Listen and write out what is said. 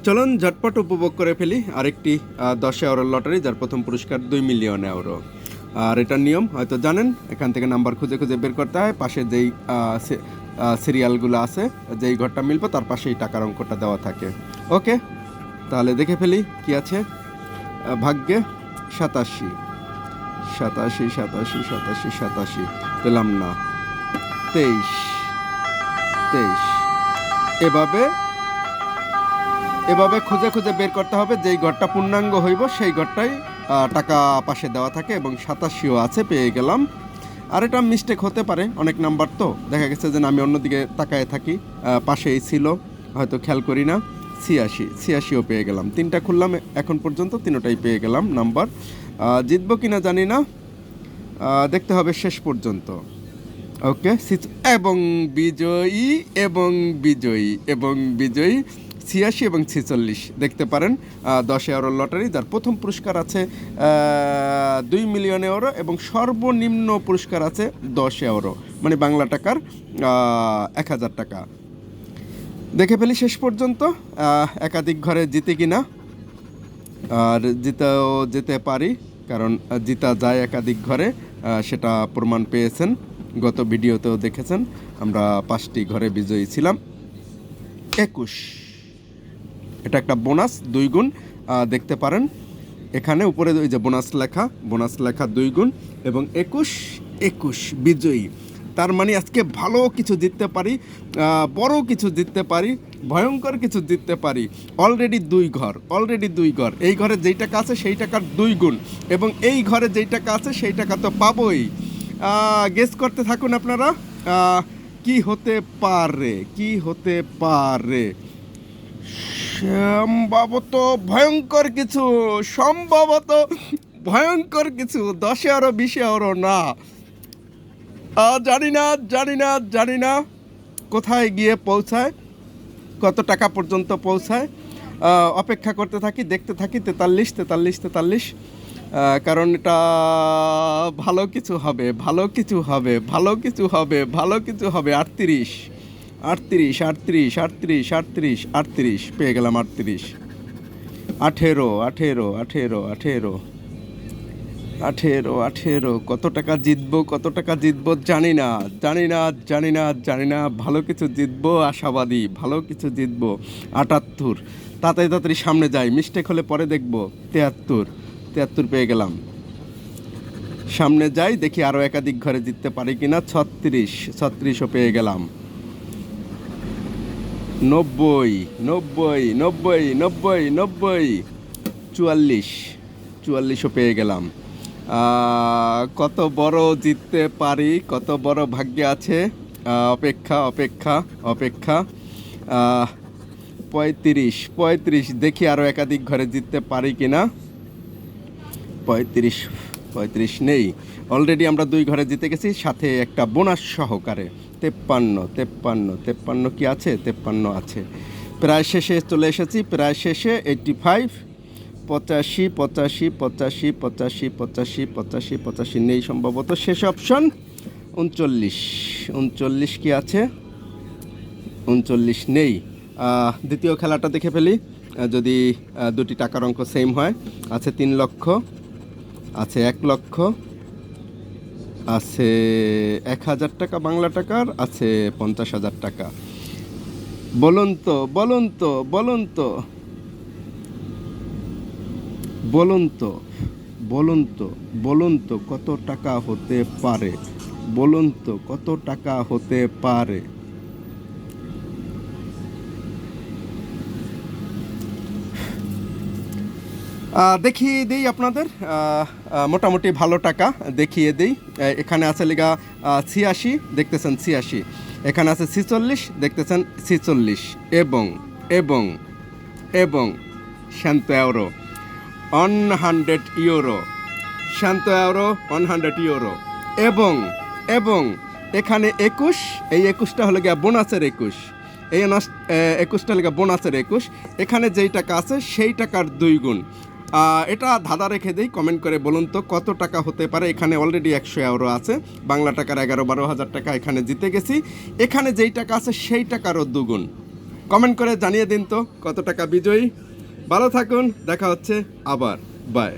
চলুন ঝটপট উপভোগ করে ফেলি আরেকটি 10 ইউরোর লটারি, যার প্রথম পুরস্কার 2 মিলিয়ন ইউরো। আর এটার নিয়ম হয়তো জানেন, এখান থেকে নাম্বার খুঁজে খুঁজে বের করতে হয়। পাশে যেই সিরিয়ালগুলো আছে, যেই ঘরটা মিলবে তার পাশেই টাকার অঙ্কটা দেওয়া থাকে। ওকে, তাহলে দেখে ফেলি কি আছে ভাগ্যে। 87 87 87 87 87 পেলাম না। 23 23 এভাবে খুঁজে খুঁজে বের করতে হবে। যেই ঘরটা পূর্ণাঙ্গ হইব সেই ঘরটাই টাকা পাশে দেওয়া থাকে, এবং 87ও আছে, পেয়ে গেলাম। আর এটা মিস্টেক হতে পারে, অনেক নাম্বার তো দেখা গেছে যে আমি অন্যদিকে তাকায় থাকি, পাশেই ছিল, হয়তো খেয়াল করি না। 86ও পেয়ে গেলাম। 3টা খুললাম এখন পর্যন্ত, 3টাই পেয়ে গেলাম নাম্বার। জিতবো কিনা জানি না, দেখতে হবে শেষ পর্যন্ত। ওকে, এবং বিজয়ী এবং বিজয়ী এবং বিজয়ী 86 এবং 46 দেখতে পারেন। 10 ইউরোর লটারি, যার প্রথম পুরস্কার আছে 2 মিলিয়ন ইউরো এবং সর্বনিম্ন পুরস্কার আছে 10 ইউরো, মানে বাংলা টাকার 1000 টাকা। দেখে ফেলি শেষ পর্যন্ত একাধিক ঘরে জিতে কিনা। আর জিতেও যেতে পারি, কারণ জিতা যায় একাধিক ঘরে, সেটা প্রমাণ পেয়েছেন, গত ভিডিওতেও দেখেছেন। আমরা 5টি ঘরে বিজয়ী ছিলাম। 21, এটা একটা বোনাস 2 গুণ, দেখতে পারেন এখানে উপরে ওই যে বোনাস লেখা 2 গুণ, এবং 21 বিজয়ী। তার মানে আজকে ভালো কিছু জিততে পারি, বড় কিছু জিততে পারি, ভয়ঙ্কর কিছু জিততে পারি। অলরেডি 2 ঘর। এই ঘরে যেই টাকা আছে সেই টাকার 2 গুণ, এবং এই ঘরে যেই টাকা আছে সেই টাকা তো পাবোই। গেস করতে থাকুন আপনারা, কি হতে পারে। সম্ভবত ভয়ঙ্কর কিছু, 10 ইউরো 20 ইউরো না। জানি না কোথায় গিয়ে পৌঁছায়, কত টাকা পর্যন্ত পৌঁছায়। অপেক্ষা করতে থাকি, দেখতে থাকি। 43, কারণ এটা ভালো কিছু হবে। 38 পেয়ে গেলাম। 38 18 কত টাকা জিতবো জানি না। ভালো কিছু জিতবো, আশাবাদী, ভালো কিছু জিতবো। 78, তাড়াতাড়ি সামনে যাই, মিস্টেক হলে পরে দেখবো। 73 পেয়ে গেলাম। সামনে যাই, দেখি আরও একাধিক ঘরে জিততে পারি কিনা। 36ও পেয়ে গেলাম। 90, 44ও পেয়ে গেলাম। কত বড় জিততে পারি, কত বড় ভাগ্যে আছে। অপেক্ষা। 35, দেখি আরও একাধিক ঘরে জিততে পারি কিনা। 35 নেই, অলরেডি আমরা 2 ঘরে জিতে গেছি, সাথে একটা বোনাস সহকারে। 53 কি আছে? 53 আছে। প্রায় শেষে চলে এসেছি, 85, 85 নেই সম্ভবত। শেষ অপশন 39 কি আছে? 39 নেই। দ্বিতীয় খেলাটা দেখে ফেলি, যদি 2টি টাকার অঙ্ক সেম হয়। আছে 3 লক্ষ, আছে 1 লক্ষ, আছে 1000 টাকা বাংলা টাকার, আছে 50,000 টাকা। বলুন তো কত টাকা হতে পারে? দেখিয়ে দিই আপনাদের, মোটামুটি ভালো টাকা দেখিয়ে দিই। এখানে আছে লেখা 86, দেখতেছেন 86। এখানে আছে 46, দেখতেছেন 46, এবং 100 ইউরো 100 ইউরো, 100 ইউরো 100 ইউরো, এবং এখানে 21, এই 21টা হলো গিয়া বোনাসের 21, এই 21টা হলো গিয়া বোনাসের 21। এখানে যেই টাকা আছে সেই টাকার 2 গুণ। এটা ধাঁধা রেখে দিই, কমেন্ট করে বলুন তো কত টাকা হতে পারে। এখানে অলরেডি 100 ইউরো আছে, বাংলা টাকার 11-12 হাজার টাকা এখানে জিতে গেছি। এখানে যেই টাকা আছে সেই টাকারও 2 গুণ। কমেন্ট করে জানিয়ে দিন তো কত টাকা বিজয়ী। ভালো থাকুন, দেখা হচ্ছে আবার, বাই।